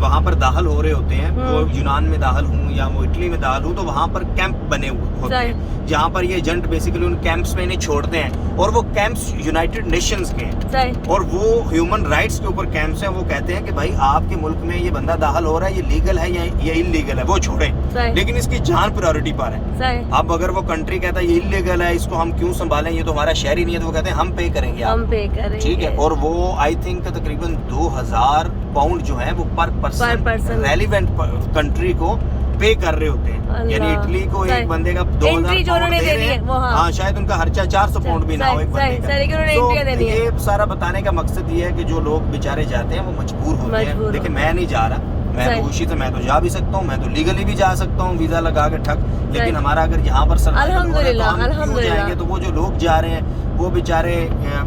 وہاں پر داخل ہو رہے ہوتے ہیں, وہ یونان میں داخل ہوں یا وہ اٹلی میں داخل ہوں, تو وہاں پر کیمپ بنے ہوتے ہیں جہاں پر یہ ایجنٹ بیسیکلی ان کیمپس میں انہیں چھوڑتے ہیں, اور وہ کیمپس یونائٹڈ نیشنز کے ہیں, اور وہ ہیومن رائٹس کے اوپر کیمپس ہیں. وہ کہتے ہیں کہ بھائی آپ کے ملک میں یہ بندہ داخل ہو رہا ہے, یہ لیگل ہے یا یہ انلیگل ہے, وہ چھوڑیں, لیکن اس کی جان پرائیورٹی پر ہے. اب اگر وہ کنٹری کہتا ہے یہ انلیگل ہے, اس کو ہم کیوں سنبھالیں, یہ تو ہمارا شہری نہیں ہے, تو وہ کہتے ہیں ہم پے کریں گے, ہم پے کریں گے, ٹھیک ہے. اور وہ آئی تھنک تقریباً 2000 پاؤنڈ جو ہیں وہ پر پرسن ریلیونٹ کنٹری کو پے کر رہے ہوتے ہیں. یعنی اٹلی کو ایک بندے کا 2000 پاؤنڈ دے رہے ہیں, ہاں شاید ان کا خرچہ 400 پاؤنڈ بھی نہ ہو ایک بندے کا. تو یہ سارا بتانے کا مقصد یہ ہے کہ جو لوگ بیچارے جاتے ہیں وہ مجبور ہوتے ہیں. دیکھیں میں نہیں جا رہا, میں تو خوشی سے میں تو جا بھی سکتا ہوں, میں تو لیگلی بھی جا سکتا ہوں ویزا لگا کے ٹھک, لیکن ہمارا اگر یہاں پر ہم جائیں گے تو وہ جو لوگ جا رہے ہیں وہ بیچارے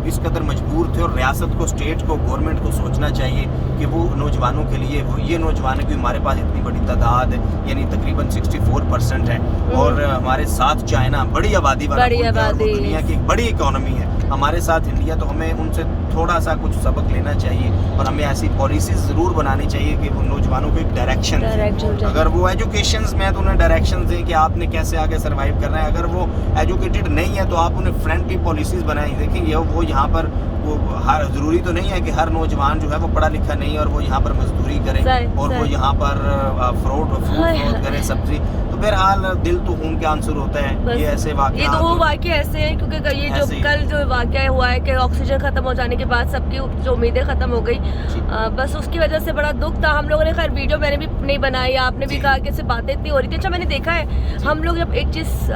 اس قدر مجبور تھے. اور ریاست کو, اسٹیٹ کو, گورنمنٹ کو سوچنا چاہیے کہ وہ نوجوانوں کے لیے, یہ نوجوان ہے کہ ہمارے پاس اتنی بڑی تعداد ہے, یعنی تقریباً 64% ہے, اور ہمارے ساتھ چائنا بڑی آبادی والا ملک ہے, دنیا کی ایک بڑی اکانومی ہے, ہمارے ساتھ انڈیا, تو ہمیں ان سے تھوڑا سا کچھ سبق لینا چاہیے, اور ہمیں ایسی پالیسیز ضرور بنانی چاہیے کہ وہ نوجوانوں کو ایک ڈائریکشن دیں. اگر وہ ایجوکیشنز میں تو انہیں ڈائریکشن دیں کہ آپ نے کیسے آگے سروائیو کرنا ہے. اگر وہ ایجوکیٹڈ نہیں ہے تو آپ انہیں فرینڈلی پالیسیز بنائیں. دیکھیں یہ وہ یہاں پر وہ ضروری تو نہیں ہے کہ ہر نوجوان جو ہے وہ پڑھا لکھا نہیں ہے اور وہ یہاں پر مزدوری کرے اور وہ یہاں پر فروٹ کرے, سبزی. تو بہرحال دل تو خون کے عنصر ہوتا ہے. یہ ایسے واقعات, یہ تو وہ واقعے ایسے ہیں کیونکہ یہ جو کل جو واقعہ ہوا ہے کہ آکسیجن ختم ہو جانے کے بعد سب کی جو امیدیں ختم ہو گئی, بس اس کی وجہ سے بڑا دکھ تھا. ہم لوگوں نے خیر ویڈیو میں نے بھی نہیں بنائی, آپ نے بھی کہا کہ اس سے باتیں اتنی ہو رہی تھی. اچھا میں نے دیکھا ہے ہم لوگ جب ایک چیز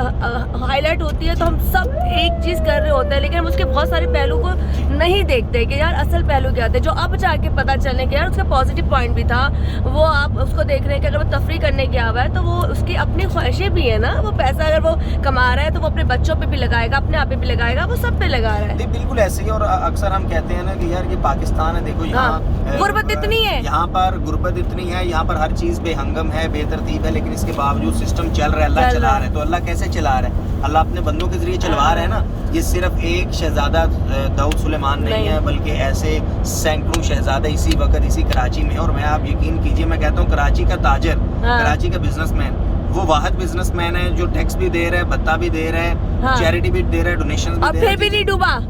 ہائی لائٹ ہوتی ہے تو ہم سب ایک چیز کر رہے ہوتے ہیں, لیکن ہم اس کے بہت سارے پہلو کو نہیں دیکھتے کہ یار اصل پہلو کیا تھے, جو اب جا کے پتہ چلنے کہ یار اس کا پازیٹیو پوائنٹ بھی تھا. وہ آپ اس کو دیکھ رہے ہیں کہ اگر وہ تفریح کرنے گیا ہوا ہے تو وہ اس کی اپنی خواہشیں بھی ہیں نا, وہ پیسہ اگر وہ کما رہا ہے تو وہ اپنے بچوں پہ بھی لگائے گا, اپنے آپ پہ بھی لگائے گا, وہ سب پہ لگا رہا ہے. بالکل ایسے ہی. اور اکثر ہم کہتے ہیں نا کہ یار یہ پاکستان ہے, دیکھو یہاں غربت اتنی ہے, یہاں پر غربت اتنی ہے, یہاں پر ہر چیز بے ہنگم ہے, بے ترتیب ہے, لیکن اس کے باوجود سسٹم چل رہا ہے, اللہ چلا رہا ہے. تو اللہ کیسے چلا رہا ہے؟ اللہ اپنے بندوں کے ذریعے چلوا رہا ہے نا. یہ صرف ایک شہزادہ داؤد سلیمان نہیں ہے, بلکہ ایسے سینکڑوں شہزادہ اسی وقت اسی کراچی میں. اور میں آپ یقین کیجئے, میں کہتا ہوں کراچی کا تاجر, کراچی کا بزنس مین, وہ واحد بزنس مین ہے جو ٹیکس بھی دے رہا ہے, بھتہ بھی دے رہا ہے, چیریٹی بھی دے رہا ہے, ڈونیشن بھی دے رہا ہے,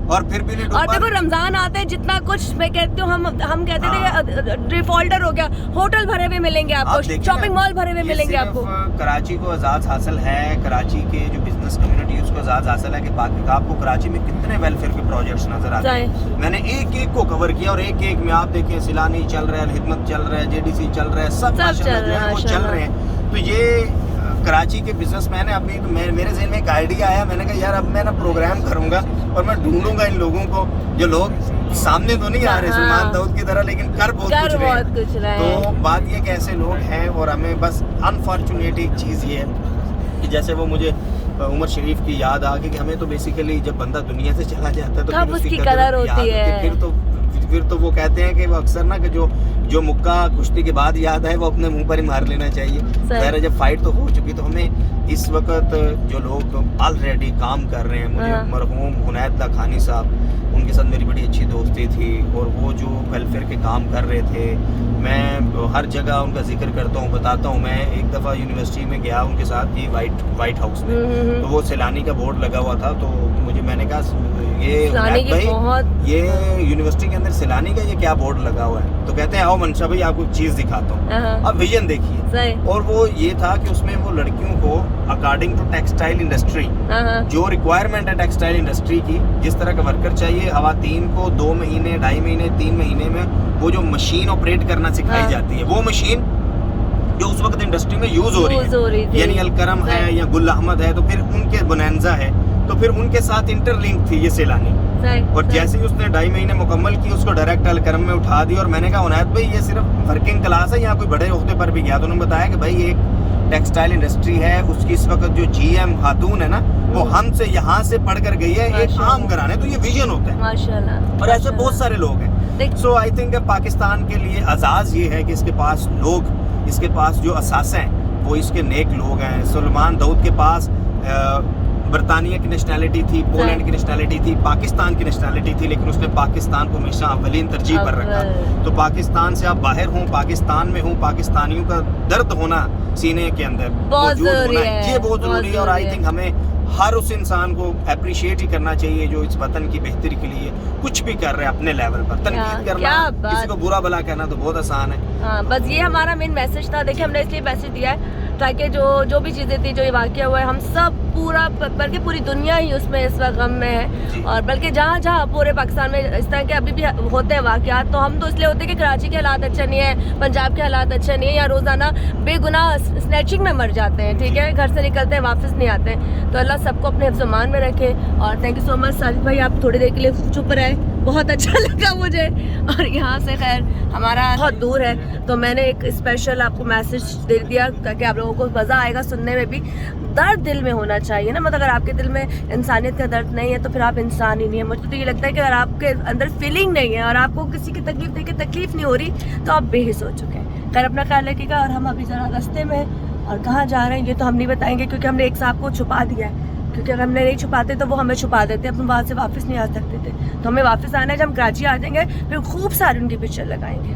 اور پھر بھی نہیں ڈوبا. اور دیکھو رمضان آتا ہے, جتنا کچھ میں کہتی ہوں, ہم کہتے تھے ڈیفالٹر ہو گیا, ہوٹل بھرے ہوئے ملیں گے آپ کو, شاپنگ مال بھرے ہوئے ملیں گے آپ کو. کراچی کو اعزاز حاصل ہے, کراچی کے جو بزنس کمیونٹی اس کو اعزاز حاصل ہے کہ آپ کو کراچی میں کتنے ویلفیئر کے پروجیکٹس نظر آتے ہیں. میں نے ایک ایک کو کور کیا, اور ایک ایک میں آپ دیکھیں سیلانی چل رہا ہے, الخدمت چل رہا ہے, JDC چل رہا ہے, سب وہ چل رہے ہیں. تو یہ کراچی کے بزنس مین ہے. ابھی میرے ذہن میں ایک آئیڈیا آیا, میں نے کہا یار اب میں نا پروگرام کروں گا اور میں ڈھونڈوں گا ان لوگوں کو, جو لوگ سامنے تو نہیں آ رہے سلمان داؤد کی طرح, لیکن کر بہت کچھ رہے ہیں. تو بات یہ کہ ایسے لوگ ہیں, اور ہمیں بس انفارچونیٹ ایک چیز یہ ہے کہ جیسے وہ مجھے عمر شریف کی یاد آ گئی کہ ہمیں تو بیسیکلی جب بندہ دنیا سے چلا جاتا ہے تو پھر اس کی قدر ہوتی ہے. پھر تو وہ کہتے ہیں کہ وہ اکثر نا کہ جو مکہ کشتی کے بعد یاد آئے وہ اپنے منہ پر ہی مار لینا چاہیے. ظاہر ہے جب فائٹ تو ہو چکی, تو ہمیں اس وقت جو لوگ آلریڈی کام کر رہے ہیں, مجھے مرحوم عنایت اللہ خانی صاحب, ان کے ساتھ میری بڑی اچھی دوستی تھی, اور وہ جو ویلفیئر کے کام کر رہے تھے, میں ہر جگہ ان کا ذکر کرتا ہوں, بتاتا ہوں. میں ایک دفعہ یونیورسٹی میں گیا ان کے ساتھ, یہ وائٹ ہاؤس میں, تو وہ سیلانی کا بورڈ لگا ہوا تھا. تو میں نے کہا یہ یونیورسٹی کے اندر سیلانی کا یہ کیا بورڈ لگا ہوا ہے؟ تو کہتے ہیں آؤ منشا بھائی آپ کو چیز دکھاتا ہوں. اب ویژن دیکھیے, اور وہ یہ تھا کہ اس میں وہ لڑکیوں کو اکارڈنگ ٹو ٹیکسٹائل انڈسٹری, جو ریکوائرمنٹ ہے ٹیکسٹائل انڈسٹری کی, جس طرح کا ورکر چاہیے, خواتین کو 2 مہینے 2.5 مہینے 3 مہینے میں وہ جو مشین آپریٹ کرنا سکھائی جاتی ہے, وہ مشین جو اس وقت انڈسٹری میں یوز ہو رہی ہے, یعنی الکرم ہے یا گل احمد ہے, تو پھر ان کے بونانزا ہے, تو پھر ان کے ساتھ انٹر لنک تھی یہ سیلانی. اور جیسے ہی اس نے 2.5 مہینے مکمل کی, اس کو ڈائریکٹ الکرم میں اٹھا دی. اور میں نے کہا عنایت بھائی یہ صرف ورکنگ کلاس ہے, یہاں کوئی بڑے عہدے پر بھی گیا؟ تو انہوں نے بتایا کہ بھائی ایک ٹیکسٹائل انڈسٹری ہے, اس کی اس وقت جو GM خاتون ہے نا, وہ ہم سے یہاں سے پڑھ کر گئی ہے ایک عام گھرانے. تو یہ ویژن ہوتا ہے ماشاءاللہ, اور ایسے بہت سارے لوگ ہیں. سو آئی تھنک پاکستان کے لیے اعزاز یہ ہے کہ اس کے پاس لوگ, اس کے پاس جو اثاثے ہیں وہ اس کے نیک لوگ ہیں. سلیمان داؤد کے پاس برطانیہ کی نیشنلٹی تھی، پولینڈ کی نیشنلٹی تھی، پاکستان کی نیشنلٹی تھی، لیکن اس نے پاکستان کو ہمیشہ اولین ترجیح پر رکھا. تو پاکستان سے آپ باہر ہوں، پاکستان میں ہوں، پاکستانیوں کا درد ہونا سینے کے اندر موجود ہونا یہ بہت ضروری ہے. اور آئی تھنک ہمیں ہر اس انسان کو اپریشیٹ ہی کرنا چاہیے جو اس وطن کی بہتری کے لیے کچھ بھی کر رہے ہیں اپنے لیول پر. تنقید کرنا، کسی کو برا بھلا کہنا تو بہت آسان ہے. ہاں بس یہ ہمارا مین میسج تھا. دیکھیں ہم نے اس لیے میسج دیا ہے تاکہ جو بھی چیزیں تھی، جو یہ واقعہ ہوا ہے، ہم سب پورا بلکہ پوری دنیا ہی اس میں اس وقت غم میں ہے. اور بلکہ جہاں جہاں پورے پاکستان میں اس طرح کے ابھی بھی ہوتے ہیں واقعات، تو ہم تو اس لیے ہوتے ہیں کہ کراچی کے حالات اچھے نہیں ہیں، پنجاب کے حالات اچھے نہیں ہیں، یا روزانہ بے گناہ اسنیچنگ میں مر جاتے ہیں. ٹھیک ہے، گھر سے نکلتے ہیں واپس نہیں آتے ہیں. تو اللہ سب کو اپنے حفظ و امان میں رکھے. اور تھینک یو سو مچ ساجد بھائی، آپ تھوڑی دیر کے لیے چپ رہے، بہت اچھا لگا مجھے. اور یہاں سے خیر ہمارا بہت دور ہے، تو میں نے ایک اسپیشل آپ کو میسج دے دیا تاکہ آپ لوگوں کو مزہ آئے گا سننے میں بھی. درد دل میں ہونا چاہیے نا، مطلب اگر آپ کے دل میں انسانیت کا درد نہیں ہے تو پھر آپ انسان ہی نہیں ہے. مجھے تو یہ لگتا ہے کہ اگر آپ کے اندر فیلنگ نہیں ہے اور آپ کو کسی کی تکلیف دے کے تکلیف نہیں ہو رہی تو آپ بے حس ہو چکے ہیں. خیر اپنا خیال رکھیے گا. اور ہم ابھی ذرا راستے میں اور کہاں جا رہے ہیں یہ تو ہم نہیں بتائیں گے، کیونکہ ہم نے ایک صاحب کو چھپا دیا ہے. کیونکہ اگر ہم نے نہیں چھپاتے تو وہ ہمیں چھپا دیتے، اپنے وہاں سے واپس نہیں آ سکتے تھے. تو ہمیں واپس آنا ہے، جب ہم کراچی آ جائیں گے پھر خوب ساری ان کی پکچر لگائیں گے.